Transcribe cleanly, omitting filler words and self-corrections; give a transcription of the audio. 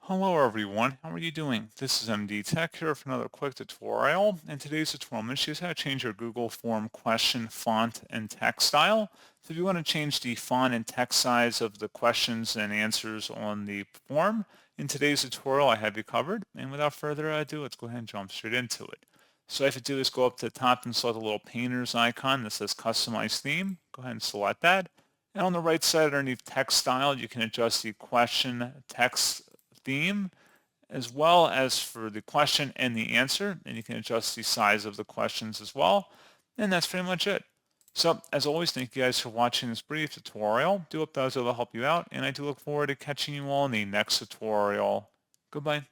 Hello everyone, how are you doing? This is MD Tech here for another quick tutorial. In today's tutorial, I'm going to show you how to change your Google Form question font and text style. So if you want to change the font and text size of the questions and answers on the form, in today's tutorial I have you covered. And without further ado, let's go ahead and jump straight into it. So all you have to do is go up to the top and select the little painter's icon that says Customize Theme. Go ahead and select that. And on the right side underneath text style, you can adjust the question text theme as well as for the question and the answer, and you can adjust the size of the questions as well. And that's pretty much it. So as always, thank you guys for watching this brief tutorial. Do hope that was able to help you out, and I do look forward to catching you all in the next tutorial. Goodbye.